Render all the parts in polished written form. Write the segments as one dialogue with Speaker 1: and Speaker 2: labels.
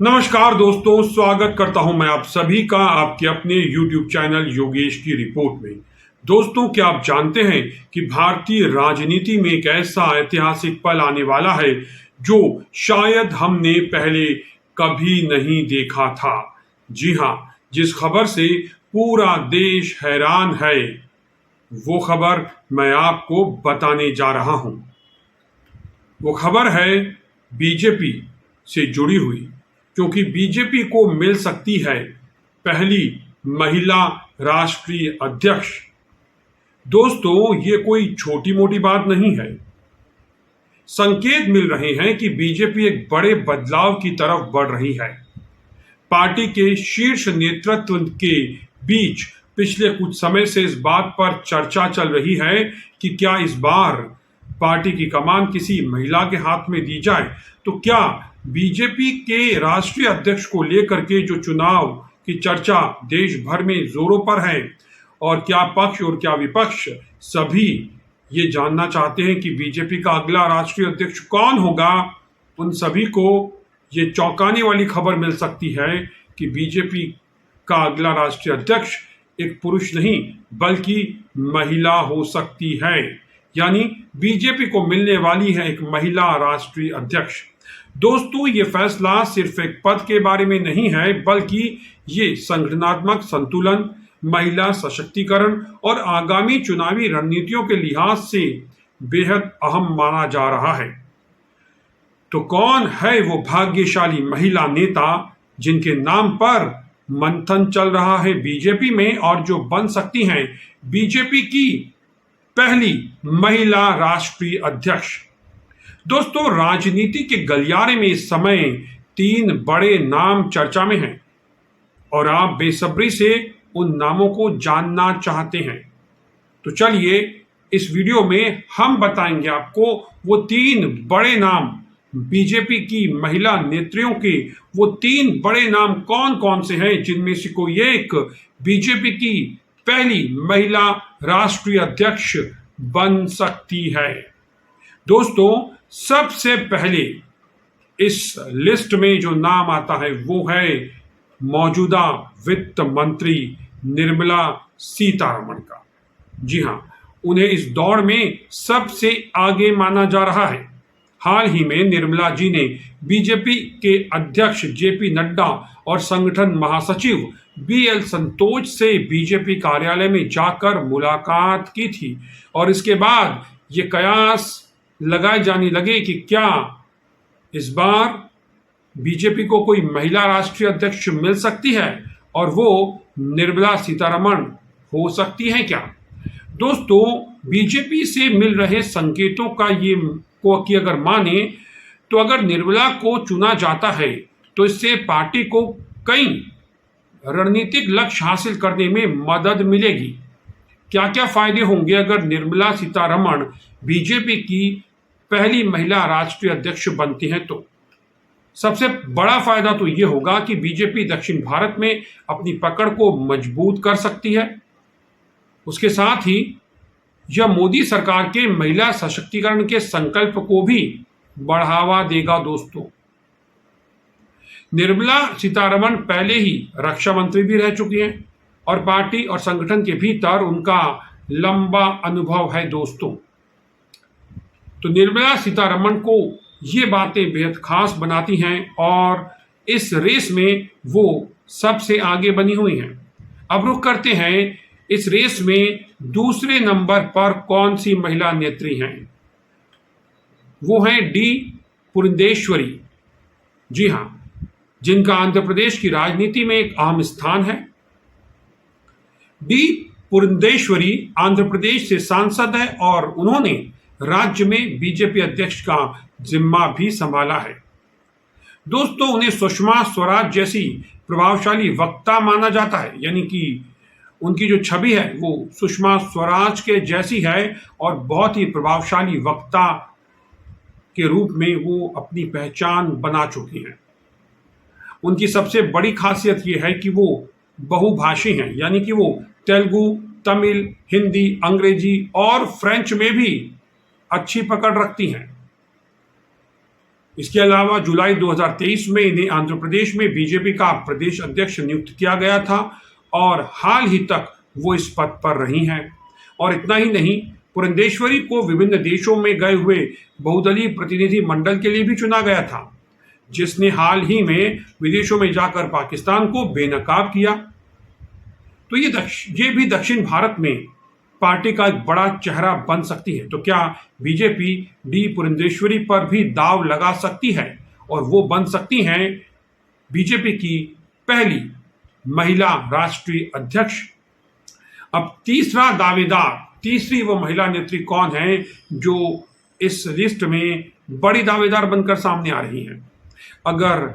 Speaker 1: नमस्कार दोस्तों, स्वागत करता हूं मैं आप सभी का आपके अपने YouTube चैनल योगेश की रिपोर्ट में। दोस्तों, क्या आप जानते हैं कि भारतीय राजनीति में एक ऐसा ऐतिहासिक पल आने वाला है जो शायद हमने पहले कभी नहीं देखा था। जी हां, जिस खबर से पूरा देश हैरान है, वो खबर मैं आपको बताने जा रहा हूं। वो खबर है बीजेपी से जुड़ी हुई, क्योंकि बीजेपी को मिल सकती है पहली महिला राष्ट्रीय अध्यक्ष। दोस्तों, ये कोई छोटी मोटी बात नहीं है। संकेत मिल रहे हैं कि बीजेपी एक बड़े बदलाव की तरफ बढ़ रही है। पार्टी के शीर्ष नेतृत्व के बीच पिछले कुछ समय से इस बात पर चर्चा चल रही है कि क्या इस बार पार्टी की कमान किसी महिला के हाथ में दी जाए। तो क्या बीजेपी के राष्ट्रीय अध्यक्ष को लेकर के जो चुनाव की चर्चा देश भर में जोरों पर है, और क्या पक्ष और क्या विपक्ष सभी ये जानना चाहते हैं कि बीजेपी का अगला राष्ट्रीय अध्यक्ष कौन होगा। उन सभी को ये चौंकाने वाली खबर मिल सकती है कि बीजेपी का अगला राष्ट्रीय अध्यक्ष एक पुरुष नहीं बल्कि महिला हो सकती है। यानी बीजेपी को मिलने वाली है एक महिला राष्ट्रीय अध्यक्ष। दोस्तों, ये फैसला सिर्फ एक पद के बारे में नहीं है, बल्कि ये संगठनात्मक संतुलन, महिला सशक्तिकरण और आगामी चुनावी रणनीतियों के लिहाज से बेहद अहम माना जा रहा है। तो कौन है वो भाग्यशाली महिला नेता जिनके नाम पर मंथन चल रहा है बीजेपी में, और जो बन सकती हैं बीजेपी की पहली महिला राष्ट्रीय अध्यक्ष। दोस्तों, राजनीति के गलियारे में इस समय 3 बड़े नाम चर्चा में हैं, और आप बेसब्री से उन नामों को जानना चाहते हैं। तो चलिए, इस वीडियो में हम बताएंगे आपको वो 3 बड़े नाम, बीजेपी की महिला नेत्रियों के वो 3 बड़े नाम कौन कौन से हैं, जिनमें से कोई एक बीजेपी की पहली महिला राष्ट्रीय अध्यक्ष बन सकती है। दोस्तों, सबसे पहले इस लिस्ट में जो नाम आता है वो है मौजूदा वित्त मंत्री निर्मला सीतारमण का। जी हां, उन्हें इस दौड़ में सबसे आगे माना जा रहा है। हाल ही में निर्मला जी ने बीजेपी के अध्यक्ष जेपी नड्डा और संगठन महासचिव बीएल संतोष से बीजेपी कार्यालय में जाकर मुलाकात की थी, और इसके बाद ये कयास लगाए जाने लगे कि क्या इस बार बीजेपी को कोई महिला राष्ट्रीय अध्यक्ष मिल सकती है, और वो निर्मला सीतारमण हो सकती हैं क्या। दोस्तों, बीजेपी से मिल रहे संकेतों का ये को कि अगर माने तो अगर निर्मला को चुना जाता है तो इससे पार्टी को कई रणनीतिक लक्ष्य हासिल करने में मदद मिलेगी। क्या क्या फायदे होंगे अगर निर्मला सीतारमण बीजेपी की पहली महिला राष्ट्रीय अध्यक्ष बनती हैं। तो सबसे बड़ा फायदा तो ये होगा कि बीजेपी दक्षिण भारत में अपनी पकड़ को मजबूत कर सकती है। उसके साथ ही यह मोदी सरकार के महिला सशक्तिकरण के संकल्प को भी बढ़ावा देगा। दोस्तों, निर्मला सीतारमण पहले ही रक्षा मंत्री भी रह चुकी हैं, और पार्टी और संगठन के भीतर उनका लंबा अनुभव है। दोस्तों, तो निर्मला सीतारमण को ये बातें बेहद खास बनाती हैं, और इस रेस में वो सबसे आगे बनी हुई हैं। अब रुख करते हैं इस रेस में दूसरे नंबर पर कौन सी महिला नेत्री हैं। वो हैं डी पुरंदेश्वरी। जी हां, जिनका आंध्र प्रदेश की राजनीति में एक अहम स्थान है। डी पुरंदेश्वरी आंध्र प्रदेश से सांसद है, और उन्होंने राज्य में बीजेपी अध्यक्ष का जिम्मा भी संभाला है। दोस्तों, उन्हें सुषमा स्वराज जैसी प्रभावशाली वक्ता माना जाता है, यानी कि उनकी जो छवि है वो सुषमा स्वराज के जैसी है, और बहुत ही प्रभावशाली वक्ता के रूप में वो अपनी पहचान बना चुकी हैं। उनकी सबसे बड़ी खासियत ये है कि वो बहुभाषी हैं, यानी कि वो तेलुगु, तमिल, हिंदी, अंग्रेजी और फ्रेंच में भी अच्छी पकड़ रखती हैं। इसके अलावा जुलाई 2023 में इन्हें आंध्र प्रदेश में बीजेपी का प्रदेश अध्यक्ष नियुक्त किया गया था और हाल ही तक वो इस पद पर रही हैं। और इतना ही नहीं, पुरंदेश्वरी को विभिन्न देशों में गए हुए बहुदलीय प्रतिनिधि मंडल के लिए भी चुना गया था, जिसने हाल ही में विदेशों में जाकर पाकिस्तान को बेनकाब किया। तो ये भी दक्षिण भारत में पार्टी का एक बड़ा चेहरा बन सकती है। तो क्या बीजेपी डी पुरंदेश्वरी पर भी दाव लगा सकती है और वो बन सकती हैं बीजेपी की पहली महिला राष्ट्रीय अध्यक्ष? अब तीसरी वो महिला नेत्री कौन है जो इस लिस्ट में बड़ी दावेदार बनकर सामने आ रही हैं? अगर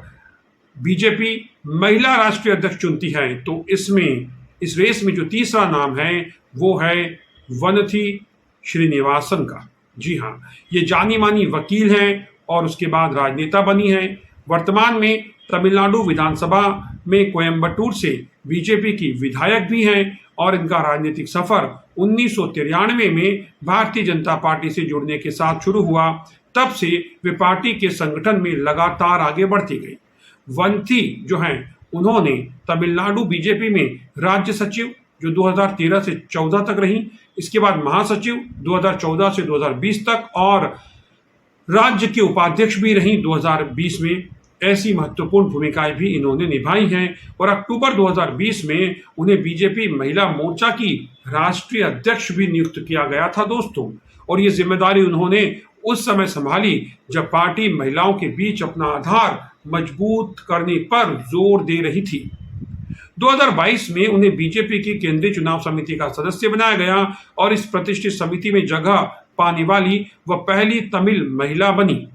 Speaker 1: बीजेपी महिला राष्ट्रीय अध्यक्ष चुनती है तो इस रेस में जो तीसरा नाम है वो है वनथी श्रीनिवासन का। जी हाँ, ये जानी मानी वकील हैं और उसके बाद राजनेता बनी हैं। वर्तमान में तमिलनाडु विधानसभा में कोयम्बटूर से बीजेपी की विधायक भी हैं और इनका राजनीतिक सफर 1993 में भारतीय जनता पार्टी से जुड़ने के साथ शुरू हुआ। तब से वे पार्टी के संगठन में लगातार आगे बढ़ती गई। वंथी जो हैं उन्होंने तमिलनाडु बीजेपी में राज्य सचिव जो 2013 से 14 तक रही, इसके बाद महासचिव 2014 से 2020 तक और राज्य के उपाध्यक्ष भी रही 2020 में। ऐसी महत्वपूर्ण भूमिकाएं भी इन्होंने निभाई हैं और अक्टूबर 2020 में उन्हें बीजेपी महिला मोर्चा की राष्ट्रीय अध्यक्ष भी नियुक्त किया गया था दोस्तों। और ये जिम्मेदारी उन्होंने उस समय संभाली जब पार्टी महिलाओं के बीच अपना आधार मजबूत करने पर जोर दे रही थी। 2022 में उन्हें बीजेपी की केंद्रीय चुनाव समिति का सदस्य बनाया गया और इस प्रतिष्ठित समिति में जगह पाने वाली वह पहली तमिल महिला बनी।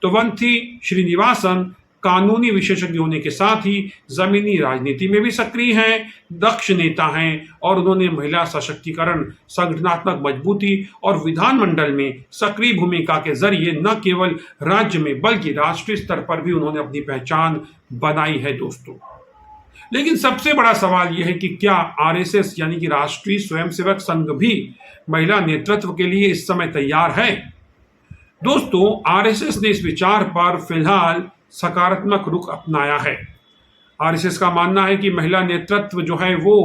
Speaker 1: तो वंथी श्रीनिवासन कानूनी विशेषज्ञ होने के साथ ही जमीनी राजनीति में भी सक्रिय हैं, दक्ष नेता हैं और उन्होंने महिला सशक्तिकरण, संगठनात्मक मजबूती और विधानमंडल में सक्रिय भूमिका के जरिए न केवल राज्य में बल्कि राष्ट्रीय स्तर पर भी उन्होंने अपनी पहचान बनाई है दोस्तों। लेकिन सबसे बड़ा सवाल यह है कि क्या आरएसएस यानी कि राष्ट्रीय स्वयंसेवक संघ भी महिला नेतृत्व के लिए इस समय तैयार है? दोस्तों, आरएसएस ने इस विचार पर फिलहाल सकारात्मक रुख अपनाया है। आरएसएस का मानना है कि महिला नेतृत्व जो है वो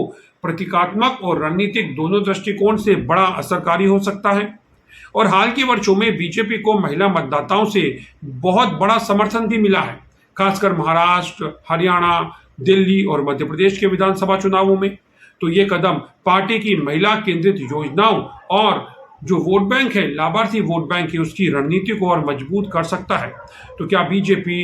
Speaker 1: प्रतीकात्मक और रणनीतिक दोनों दृष्टिकोण से बड़ा असरकारी हो सकता है। और हाल के वर्षों में बीजेपी को महिला मतदाताओं से बहुत बड़ा समर्थन भी मिला है, खासकर महाराष्ट्र, हरियाणा, दिल्ली और मध्य प्रदेश के विधानसभा चुनावों में। तो ये कदम पार्टी की महिला केंद्रित योजनाओं और जो वोट बैंक है, लाभार्थी वोट बैंक है, उसकी रणनीति को और मजबूत कर सकता है। तो क्या बीजेपी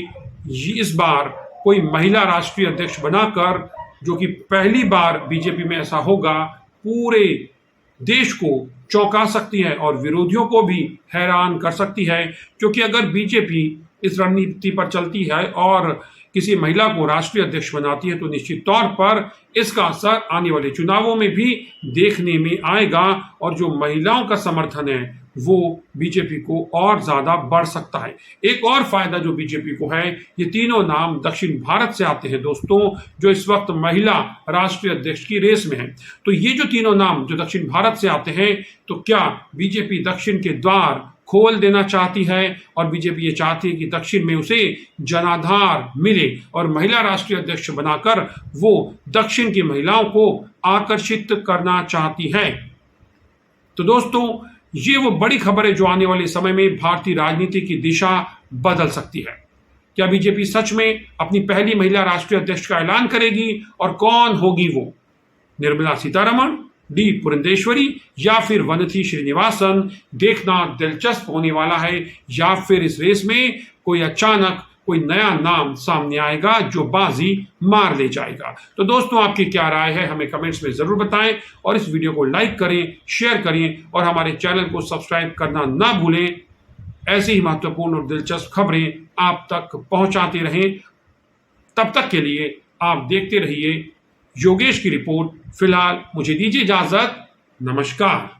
Speaker 1: इस बार कोई महिला राष्ट्रीय अध्यक्ष बनाकर, जो कि पहली बार बीजेपी में ऐसा होगा, पूरे देश को चौंका सकती है और विरोधियों को भी हैरान कर सकती है? क्योंकि अगर बीजेपी इस रणनीति पर चलती है और किसी महिला को राष्ट्रीय अध्यक्ष बनाती है तो निश्चित तौर पर इसका असर आने वाले चुनावों में भी देखने में आएगा और जो महिलाओं का समर्थन है वो बीजेपी को और ज्यादा बढ़ सकता है। एक और फायदा जो बीजेपी को है, ये तीनों नाम दक्षिण भारत से आते हैं दोस्तों, जो इस वक्त महिला राष्ट्रीय अध्यक्ष की रेस में है। तो ये जो तीनों नाम जो दक्षिण भारत से आते हैं, तो क्या बीजेपी दक्षिण के द्वार खोल देना चाहती है और बीजेपी ये चाहती है कि दक्षिण में उसे जनाधार मिले और महिला राष्ट्रीय अध्यक्ष बनाकर वो दक्षिण की महिलाओं को आकर्षित करना चाहती है। तो दोस्तों, ये वो बड़ी खबर है जो आने वाले समय में भारतीय राजनीति की दिशा बदल सकती है। क्या बीजेपी सच में अपनी पहली महिला राष्ट्रीय अध्यक्ष का ऐलान करेगी और कौन होगी वो? निर्मला सीतारमण, डी पुरंदेश्वरी या फिर वनथी श्रीनिवासन? देखना दिलचस्प होने वाला है। या फिर इस रेस में कोई अचानक कोई नया नाम सामने आएगा जो बाजी मार ले जाएगा? तो दोस्तों, आपकी क्या राय है हमें कमेंट्स में जरूर बताएं और इस वीडियो को लाइक करें, शेयर करें और हमारे चैनल को सब्सक्राइब करना ना भूलें। ऐसी ही महत्वपूर्ण और दिलचस्प खबरें आप तक पहुंचाते रहें। तब तक के लिए आप देखते रहिए योगेश की रिपोर्ट। फिलहाल मुझे दीजिए इजाजत। नमस्कार।